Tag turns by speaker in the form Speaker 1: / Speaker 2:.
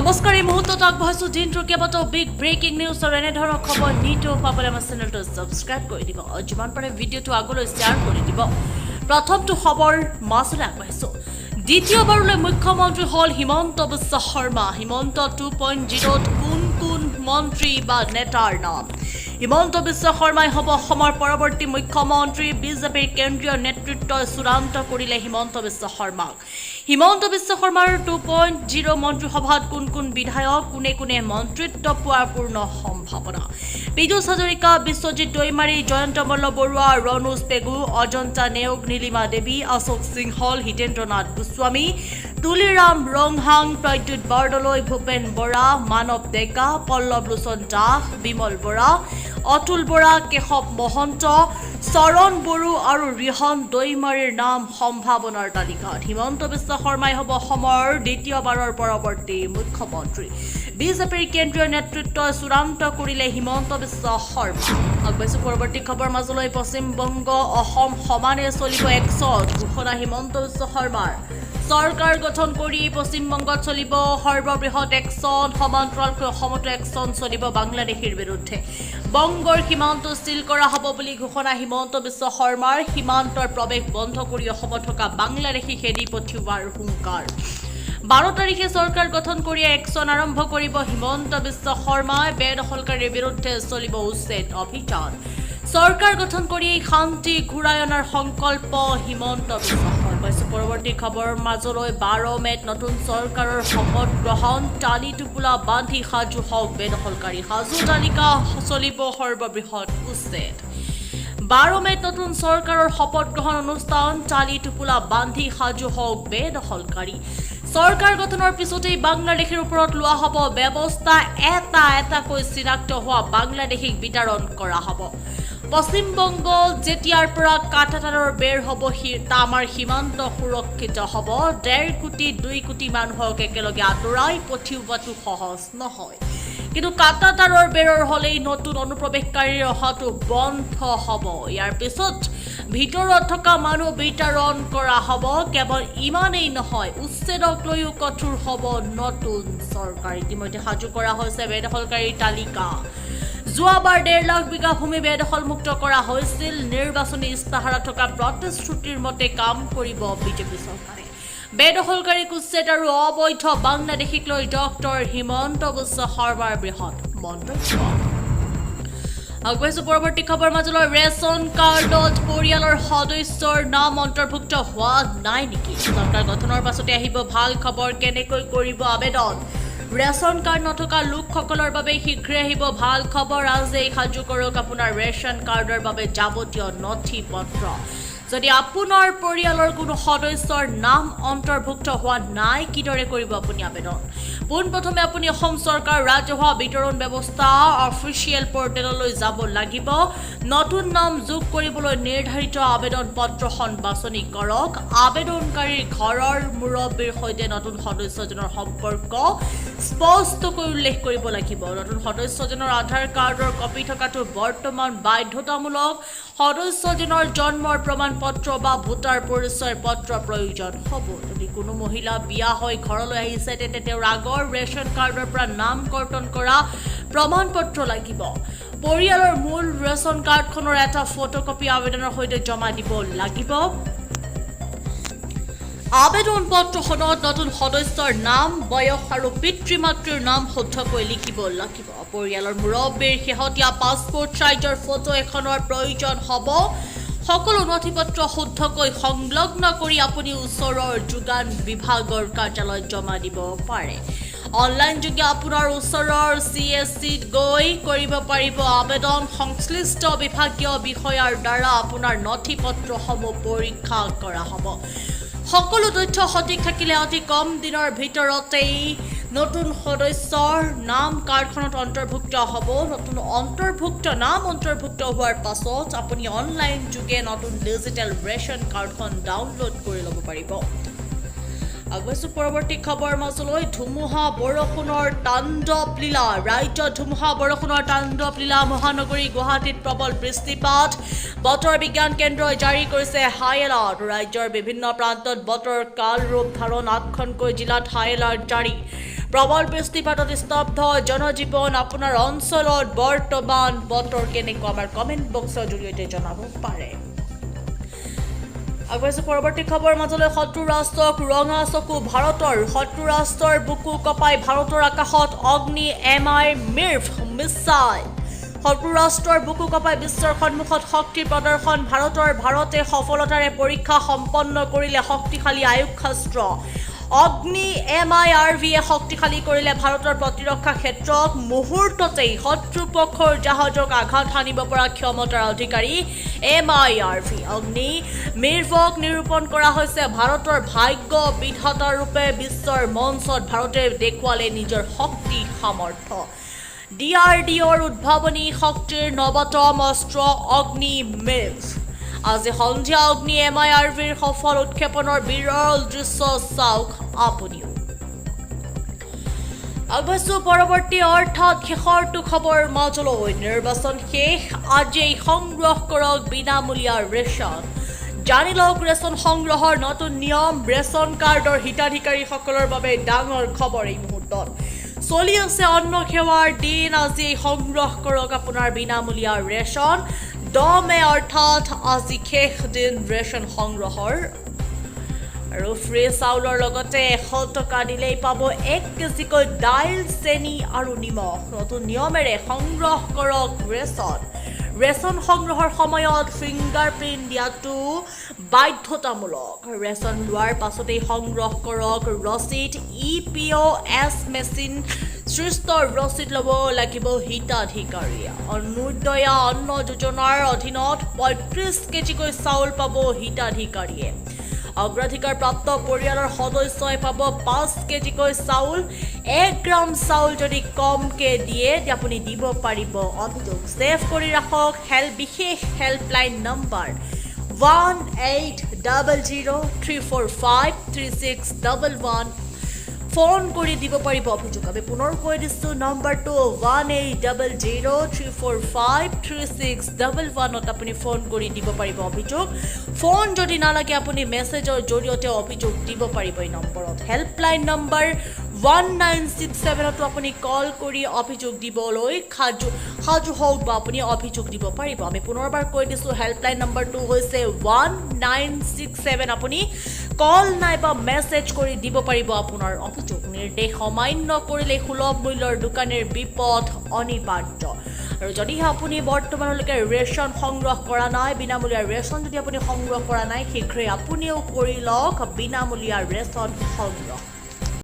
Speaker 1: নমস্কাৰ এই মুহূৰ্তত আগবঢ়াইছো দিনটোৰ কেইবাটাও বিগ ব্ৰেকিং নিউজ আৰু এনেধৰণৰ খবৰ নিটো পাবলৈ আমাৰ চেনেলটো ছাবস্ক্ৰাইব কৰি দিব আৰু যিমান পাৰে ভিডিঅ'টো আগলৈ শ্বেয়াৰ কৰি দিব। প্ৰথমটো খবৰ মাজলৈ আগবঢ়াইছো। দ্বিতীয়বাৰলৈ মুখ্যমন্ত্ৰী হল হিমন্ত বিশ্ব শৰ্মা। হিমন্ত 2.0ত কোন মন্ত্ৰী বা নেতাৰ নাম? হিমন্ত বিশ্ব শৰ্মাই হ'ব অসমৰ পৰৱৰ্তী মুখ্যমন্ত্ৰী। বিজেপিৰ কেন্দ্ৰীয় নেতৃত্বই চূড়ান্ত কৰিলে হিমন্ত বিশ্ব শৰ্মাক। হিমন্ত বিশ্ব শৰ্মাৰ 2.0 মন্ত্ৰীসভাত কোন বিধায়ক কোনে মন্ত্ৰিত্ব পোৱাৰ পূৰ্ণ সম্ভাৱনা? পীযুষ হাজৰিকা, বিশ্বজিৎ দৈমাৰী, জয়ন্ত মল্ল বৰুৱা, ৰণোজ পেগু, অজন্তা নেওগ, নীলিমা দেৱী, অশোক সিংহল, হিতেন্দ্ৰনাথ গোস্বামী, তুলিৰাম ৰংহাং, প্ৰদ্যুৎ বৰদলৈ, ভূপেন বৰা, মানৱ ডেকা, পল্লৱ লোচন দাস, বিমল বৰা, অতুল বৰা, কেশৱ মহন্ত, চৰণ বড়ো আৰু ৰিহন দৈমাৰীৰ নাম সম্ভাৱনাৰ তালিকাত। হিমন্ত বিশ্ব শৰ্মাই হ'ব অসমৰ দ্বিতীয়বাৰৰ পৰৱৰ্তী মুখ্যমন্ত্ৰী। বিজেপিৰ কেন্দ্ৰীয় নেতৃত্বই চূড়ান্ত কৰিলে হিমন্ত বিশ্ব শৰ্মা। আগবাইছো পৰৱৰ্তী খবৰ মাজলৈ। পশ্চিমবংগ অসম সমানে চলিব একচত ঘোষণা হিমন্ত বিশ্ব শৰ্মাৰ। চৰকাৰ গঠন কৰি পশ্চিমবংগত চলিব সৰ্ববৃহৎ একচন। সমান্তৰালকৈ অসমতো একচন চলিব বাংলাদেশীৰ বিৰুদ্ধে। বংগৰ সীমান্ত স্থিৰ কৰা হ'ব বুলি ঘোষণা হিমন্ত বিশ্ব শৰ্মাৰ। সীমান্তৰ প্ৰৱেশ বন্ধ কৰি অসমত থকা বাংলাদেশী খেদি পঠিওৱাৰ হুংকাৰ। 12 তাৰিখে চৰকাৰ গঠন কৰি একচন আৰম্ভ কৰিব হিমন্ত বিশ্ব শৰ্মাই। বেদখলকাৰীৰ বিৰুদ্ধে চলিব উচ্ছেদ অভিযান। চৰকাৰ গঠন কৰি শান্তি ঘূৰাই অনাৰ সংকল্প হিমন্ত বিশ্ব শৰ্মাই। পৰৱৰ্তী খবৰ মাজলৈ। 12 মে'ত নতুন চৰকাৰৰ শপত গ্ৰহণ। টালি টোপোলা বান্ধি সাজু হওক বেদখলকাৰী। সাজু তালিকা চলিব সৰ্ববৃহৎ উচ্ছেদ। 12 মে'ত নতুন চৰকাৰৰ শপত গ্ৰহণ অনুষ্ঠান। টালি টোপোলা বান্ধি সাজু হওক বেদখলকাৰী। চৰকাৰ গঠনৰ পিছতেই বাংলাদেশীৰ ওপৰত লোৱা হ'ব ব্যৱস্থা। এটাকৈ চিনাক্ত হোৱা বাংলাদেশীক বিতৰণ কৰা হ'ব। পশ্চিমবংগ যেতিয়াৰ পৰা কাটাতাৰৰ বেৰ হ'ব আমাৰ সীমান্ত সুৰক্ষিত হ'ব। 1.5 কোটি 2 কোটি মানুহক একেলগে আঁতৰাই পঠিওৱাটো সহজ নহয়। কিন্তু কাটাতাৰৰ বেৰৰ হ'লেই নতুন অনুপ্ৰৱেশকাৰীৰ অহাটো বন্ধ হ'ব। ইয়াৰ পিছত ভিতৰত থকা মানুহ বিতৰণ কৰা হ'ব। কেৱল ইমানেই নহয়, উচ্ছেদক লৈও কঠোৰ হ'ব নতুন চৰকাৰ। ইতিমধ্যে সাজু কৰা হৈছে বেদখলকাৰীৰ তালিকা। যোৱাবাৰ 1.5 লাখ বিঘা ভূমি বেদখলমুক্ত কৰা হৈছিল। নিৰ্বাচনী ইস্তাহাৰত থকা প্ৰতিশ্ৰুতিৰ মতে কাম কৰিব বিজেপি চৰকাৰে। বেদখলকাৰীক উচ্ছেদ আৰু অবৈধ বাংলাদেশীক লৈ ডক্টৰ হিমন্ত বিশ্ব শৰ্মাৰ বৃহৎ মন্তব্য। আগবাইছো পৰৱৰ্তী খবৰ মাজলৈ। ৰেচন কাৰ্ডত পৰিয়ালৰ সদস্যৰ নাম অন্তৰ্ভুক্ত হোৱা নাই নেকি? চৰকাৰ গঠনৰ পাছতে আহিব ভাল খবৰ। কেনেকৈ কৰিব আবেদন? ৰেচন কাৰ্ড নথকা লোকসকলৰ বাবে শীঘ্ৰে আহিব ভাল খবৰ। আজি সাজু কৰক আপোনাৰ ৰেচন কাৰ্ডৰ বাবে যাৱতীয় নথি পত্ৰ। যদি আপোনাৰ পৰিয়ালৰ কোনো সদস্যৰ নাম অন্তৰ্ভুক্ত হোৱা নাই, কিদৰে কৰিব আপুনি আবেদন? পোনপ্ৰথমে আপুনি অসম চৰকাৰ ৰাজহুৱা বিতৰণ ব্যৱস্থা অফিচিয়েল পৰ্টেললৈ যাব লাগিব। নতুন নাম যোগ কৰিবলৈ নিৰ্ধাৰিত আবেদন পত্ৰখন বাছনি কৰক। আবেদনকাৰীৰ ঘৰৰ মুৰব্বীৰ সৈতে নতুন সদস্যজনৰ সম্পৰ্ক স্পষ্টকৈ উল্লেখ কৰিব লাগিব। নতুন সদস্যজনৰ আধাৰ কাৰ্ডৰ কপি থকাটো বৰ্তমান বাধ্যতামূলক। সদস্যজনৰ জন্মৰ প্ৰমাণ পত্ৰ বা ভোটাৰ পৰিচয় পত্ৰ প্ৰয়োজন হ'ব। যদি কোনো মহিলা বিয়া হৈ ঘৰলৈ আহিছে, তেন্তে তেওঁৰ আগৰ ৰেচন কাৰ্ডৰ পৰা নাম কৰ্তন কৰা প্ৰমাণ পত্ৰ লাগিব। পৰিয়ালৰ মূল ৰেচন কাৰ্ডখনৰ এটা ফটোকপি আবেদনৰ সৈতে জমা দিব লাগিব। আবেদন পত্ৰখনত নতুন সদস্যৰ নাম, বয়স আৰু পিতৃ মাতৃৰ নাম শুদ্ধকৈ লিখিব লাগিব। পৰিয়ালৰ মুৰব্বীৰ শেহতীয়া পাছপোৰ্ট চাইজৰ ফটো এখনৰ প্ৰয়োজন হ'ব। সকলো নথি পত্ৰ শুদ্ধকৈ সংলগ্ন কৰি আপুনি ওচৰৰ যোগান বিভাগৰ কাৰ্যালয়ত জমা দিব পাৰে। অনলাইন যোগে আপোনাৰ ওচৰৰ CSCত গৈ কৰিব পাৰিব আবেদন। সংশ্লিষ্ট বিভাগীয় বিষয়াৰ দ্বাৰা আপোনাৰ নথি পত্ৰসমূহ পৰীক্ষা কৰা হ'ব। সকলো তথ্য সঠিক থাকিলে অতি কম দিনৰ ভিতৰতেই নতুন সদস্যৰ নাম কাৰ্ডখনত অন্তৰ্ভুক্ত হ'ব। নতুন নাম অন্তৰ্ভুক্ত হোৱাৰ পাছত আপুনি অনলাইন যোগে নতুন ডিজিটেল ৰেচন কাৰ্ডখন ডাউনলোড কৰি ল'ব পাৰিব। আগবাইছো পৰৱৰ্তী খবৰ মাজলৈ। ধুমুহা বৰষুণৰ তাণ্ডৱ লীলা। ৰাজ্যত ধুমুহা বৰষুণৰ তাণ্ডৱ লীলা। মহানগৰী গুৱাহাটীত প্ৰবল বৃষ্টিপাত। বতৰ বিজ্ঞান কেন্দ্ৰই জাৰি কৰিছে হাই এলাৰ্ট। ৰাজ্যৰ বিভিন্ন প্ৰান্তত বতৰ কাল ৰূপ ধাৰণ। 8খনকৈ জিলাত হাই এলাৰ্ট জাৰি। প্ৰবল বৃষ্টিপাতত স্তব্ধ জনজীৱন আপোনাৰ অঞ্চলত বৰ্তমান বতৰ কেনেকুৱা আমাৰ কমেণ্ট বক্সৰ জৰিয়তে জনাব পাৰে আগবাইছো পৰৱৰ্তী খবৰ মাজলৈ শত্ৰু ৰাষ্ট্ৰক ৰঙা চকু ভাৰতৰ শত্ৰু ৰাষ্ট্ৰৰ বুকু কপাই ভাৰতৰ আকাশত অগ্নি MI মিৰ্ভ মিছাইল শত্ৰু ৰাষ্ট্ৰৰ বুকু কপাই বিশ্বৰ সন্মুখত শক্তি প্ৰদৰ্শন ভাৰতে সফলতাৰে পৰীক্ষা সম্পন্ন কৰিলে শক্তিশালী আয়ুক্ষাস্ত্ৰ অগ্নি MIRVয়ে শক্তিশালী কৰিলে ভাৰতৰ প্ৰতিৰক্ষা ক্ষেত্ৰক মুহূৰ্ততেই শত্ৰুপক্ষৰ জাহাজক আঘাত হানিব পৰা ক্ষমতাৰ অধিকাৰী MIRV অগ্নি মিৰ্ভক নিৰূপণ কৰা হৈছে ভাৰতৰ ভাগ্য বিধাতা ৰূপে বিশ্বৰ মঞ্চত ভাৰতে দেখুৱালে নিজৰ শক্তি সামৰ্থ্য DRDOৰ উদ্ভাৱনী শক্তিৰ নৱতম অস্ত্ৰ অগ্নি মিৰ্ভ আজি সন্ধিয়া অগ্নি MIRVৰ সফল উৎক্ষেপনৰ বিৰল দৃশ্য চাওক আপুনিও আগবাইছো পৰৱৰ্তী অৰ্থাৎ শেষৰটো খবৰ মাজলৈ নিৰ্বাচন শেষ আজি সংগ্ৰহ কৰক বিনামূলীয়া ৰেচন জানি লওক ৰেচন সংগ্ৰহৰ নতুন নিয়ম ৰেচন কাৰ্ডৰ হিতাধিকাৰীসকলৰ বাবে ডাঙৰ খবৰ এই মুহূৰ্তত চলি আছে অন্ন সেৱাৰ দিন আজি সংগ্ৰহ কৰক আপোনাৰ বিনামূলীয়া ৰেচন 10 মে অৰ্থাৎ আজি শেষ দিন ৰেচন সংগ্ৰহৰ আৰু ফ্ৰী চাউলৰ লগতে 100 টকা দিলেই পাব 1 কেজিকৈ দাইল চেনি আৰু নিমখ নতুন নিয়মেৰে সংগ্ৰহ কৰক ৰেচন সংগ্ৰহৰ সময়ত ফিংগাৰপ্ৰিণ্ট দিয়াটো বাধ্যতামূলক ৰেচন লোৱাৰ পাছতেই সংগ্ৰহ কৰক ৰচিদ EPOS মেচিন সৃষ্ট ৰচিদ ল'ব লাগিব হিতাধিকাৰীয়ে অন্নোদয়া অন্ন যোজনাৰ অধীনত 35 কেজিকৈ চাউল পাব হিতাধিকাৰীয়ে অগ্ৰাধিকাৰ প্ৰাপ্ত পৰিয়ালৰ সদস্যই পাব 5 কেজিকৈ চাউল 1 গ্ৰাম চাউল যদি কমকে দিয়ে আপুনি দিব পাৰিব অভিযোগ সেভ কৰি ৰাখক বিশেষ হেল্পলাইন নম্বৰ 180034536611 ফোন কৰি দিব পাৰিব অভিযোগ আমি পুনৰ কৈ দিছো নম্বৰটো 180034536611 আপুনি ফোন কৰি দিব পাৰিব অভিযোগ ফোন যদি নালাগে আপুনি মেছেজৰ জৰিয়তে অভিযোগ দিব পাৰিব এই নম্বৰত হেল্পলাইন নম্বৰ 1967 আপুনি কল কৰি অভিযোগ দিবলৈ সাজু হওক বা আপুনি অভিযোগ দিব পাৰিব আমি পুনৰবাৰ কৈ দিছো হেল্পলাইন নম্বৰটো হৈছে 1967 আপুনি কল নাইবা মেছেজ কৰি দিব পাৰিব আপোনাৰ অভিযোগ নিৰ্দেশ অমান্য কৰিলে সুলভ মূল্যৰ দোকানৰ বিপদ অনিবাৰ্য আৰু যদি আপুনি বৰ্তমানলৈকে ৰেচন সংগ্ৰহ কৰা নাই বিনামূলীয়া ৰেচন যদি আপুনি সংগ্ৰহ কৰা নাই শীঘ্ৰে আপুনিও কৰি লওক বিনামূলীয়া ৰেচন সংগ্ৰহ